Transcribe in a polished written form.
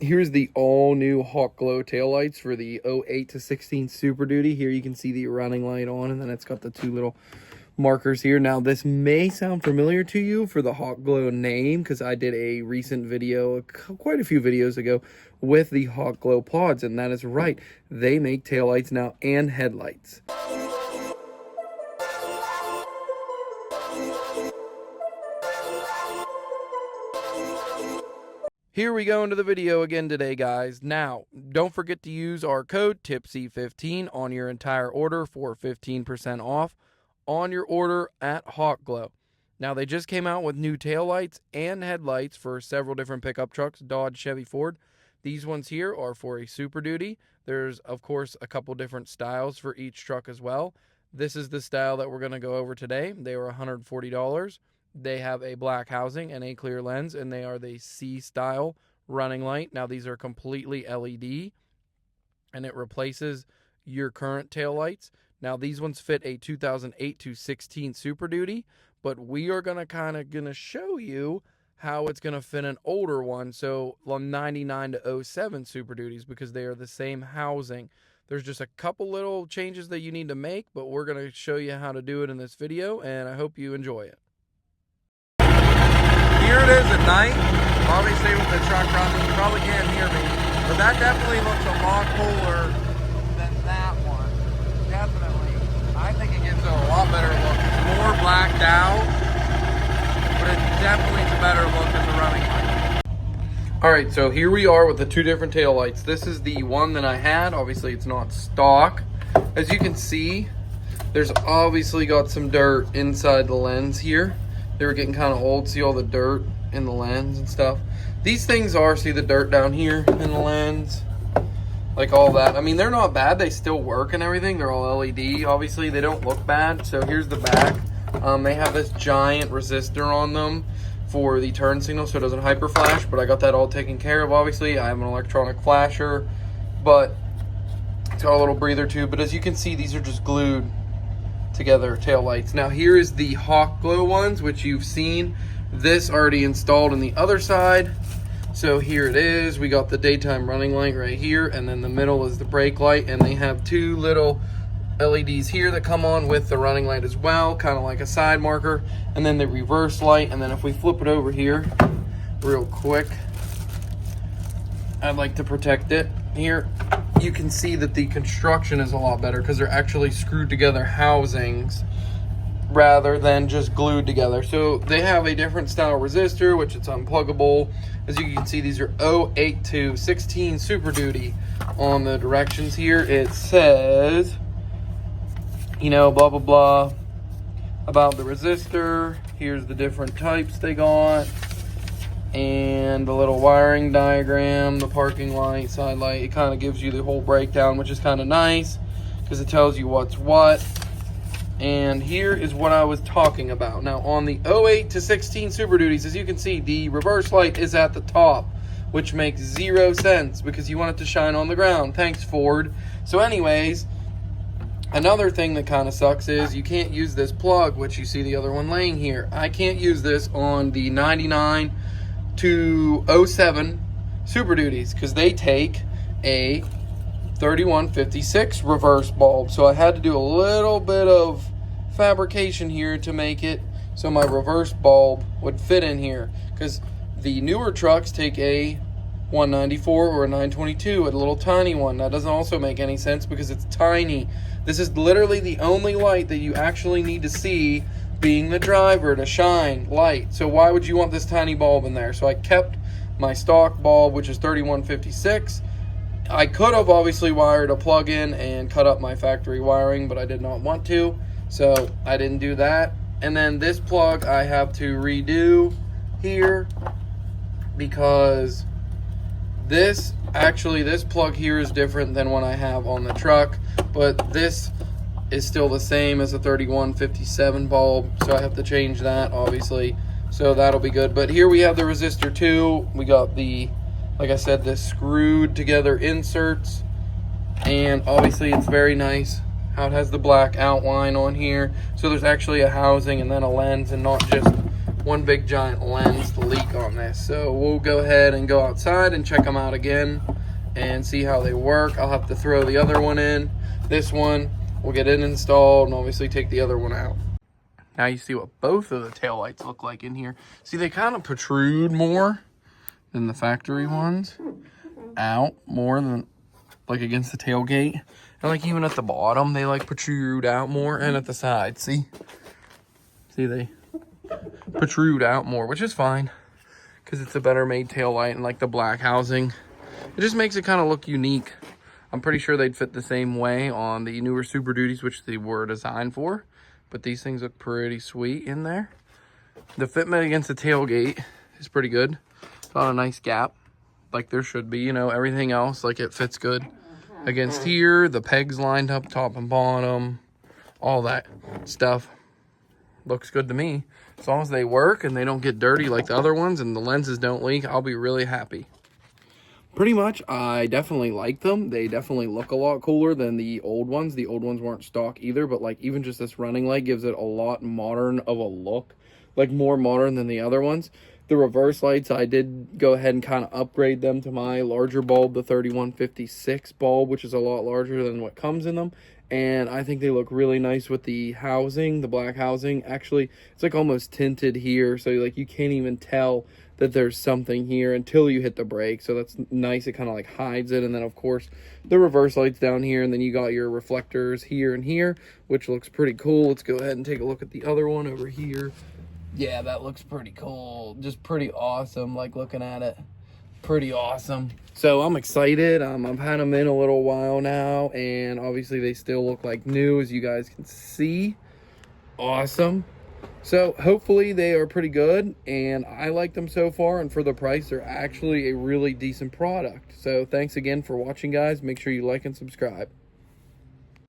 Here's the all new Hawkglow taillights for the 08 to 16 Super Duty. Here you can see the running light on, and then it's got the two little markers here. Now this may sound familiar to you for the Hawkglow name, because I did a recent video, quite a few videos ago, with the Hawkglow pods, and that is right. They make taillights now and headlights. Here we go into the video again today, guys. Now, don't forget to use our code TIPSY15 on your entire order for 15% off on your order at Hawkglow. Now, they just came out with new taillights and headlights for several different pickup trucks, Dodge, Chevy, Ford. These ones here are for a Super Duty. There's, of course, a couple different styles for each truck as well. This is the style that we're going to go over today. They were $140. They have a black housing and a clear lens, and they are the C-style running light. Now, these are completely LED, and it replaces your current tail lights. Now, these ones fit a 2008 to 16 Super Duty, but we are going to show you how it's going to fit an older one, so 99 to 07 Super Duties, because they are the same housing. There's just a couple little changes that you need to make, but we're going to show you how to do it in this video, and I hope you enjoy it. Here it is at night. Obviously with the truck running, you probably can't hear me, but that definitely looks a lot cooler than that one. Definitely. I think it gives it a lot better look. It's more blacked out, but it definitely is a better look as a running light. Alright, so here we are with the two different tail lights. This is the one that I had. Obviously it's not stock. As you can see, there's obviously got some dirt inside the lens here. They were getting kind of old. See all the dirt in the lens and stuff. These things are, see the dirt down here in the lens, like all that. I mean, they're not bad. They still work and everything. They're all LED. Obviously, they don't look bad. So here's the back. They have this giant resistor on them for the turn signal, so it doesn't hyper flash. But I got that all taken care of. Obviously, I have an electronic flasher, but it's got a little breather tube. But as you can see, these are just glued together tail lights. Now here is the Hawkglow ones, which you've seen this already installed on the other side. So here it is. We got the daytime running light right here, and then the middle is the brake light, and they have two little LEDs here that come on with the running light as well, kind of like a side marker, and then the reverse light. And then if we flip it over here real quick, I'd like to protect it here. You can see that the construction is a lot better because they're actually screwed together housings rather than just glued together. So they have a different style resistor, which it's unpluggable. As you can see, these are 08 to 16 Super Duty. On the directions here, it says, you know, blah, blah, blah about the resistor. Here's the different types they got, and the little wiring diagram, the parking light, side light. It kind of gives you the whole breakdown, which is kind of nice because it tells you what's what. And here is what I was talking about. Now on the 08 to 16 Super Duties, as you can see, the reverse light is at the top, which makes 0 sense because you want it to shine on the ground. Thanks, Ford. So anyways, another thing that kind of sucks is you can't use this plug, which you see the other one laying here. I can't use this on the 99 to 07 Super Duties because they take a 3156 reverse bulb. So I had to do a little bit of fabrication here to make it so my reverse bulb would fit in here, because the newer trucks take a 194 or a 922, a little tiny one. That doesn't also make any sense because it's tiny. This is literally the only light that you actually need to see being the driver to shine light. So why would you want this tiny bulb in there? So I kept my stock bulb, which is 3156. I could have obviously wired a plug-in and cut up my factory wiring, but I did not want to, so I didn't do that. And then this plug I have to redo here because this plug here is different than what I have on the truck, but this is still the same as a 3157 bulb, so I have to change that obviously, so that'll be good. But here we have the resistor too. We got the, like I said, the screwed together inserts, and obviously it's very nice how it has the black outline on here, so there's actually a housing and then a lens and not just one big giant lens leak on this. So we'll go ahead and go outside and check them out again and see how they work. I'll have to throw the other one in. This one, we'll get it installed and obviously take the other one out. Now you see what both of the taillights look like in here. See, they kind of protrude more than the factory ones. Out more than like against the tailgate. And like even at the bottom, they like protrude out more, and at the side, see? See, they protrude out more, which is fine because it's a better made tail light, and like the black housing, it just makes it kind of look unique. I'm pretty sure they'd fit the same way on the newer Super Duties, which they were designed for, but these things look pretty sweet in there. The fitment against the tailgate is pretty good. Got a nice gap like there should be, you know, everything else, like it fits good against here. The pegs lined up top and bottom, all that stuff looks good to me. As long as they work and they don't get dirty like the other ones and the lenses don't leak, I'll be really happy. Pretty much, I definitely like them. They definitely look a lot cooler than the old ones. The old ones weren't stock either, but like even just this running light gives it a lot modern of a look, like more modern than the other ones. The reverse lights, I did go ahead and kind of upgrade them to my larger bulb, the 3156 bulb, which is a lot larger than what comes in them. And I think they look really nice with the housing, the black housing. Actually, it's like almost tinted here, so like you can't even tell that there's something here until you hit the brake. So that's nice. It kind of like hides it. And then of course the reverse lights down here, and then you got your reflectors here and here, which looks pretty cool. Let's go ahead and take a look at the other one over here. Yeah, that looks pretty cool. Just pretty awesome, like looking at it. Pretty awesome. So I'm excited. I've had them in a little while now, and obviously they still look like new, as you guys can see. Awesome. So hopefully they are pretty good, and I like them so far, and for the price, they're actually a really decent product. So thanks again for watching, guys. Make sure you like and subscribe.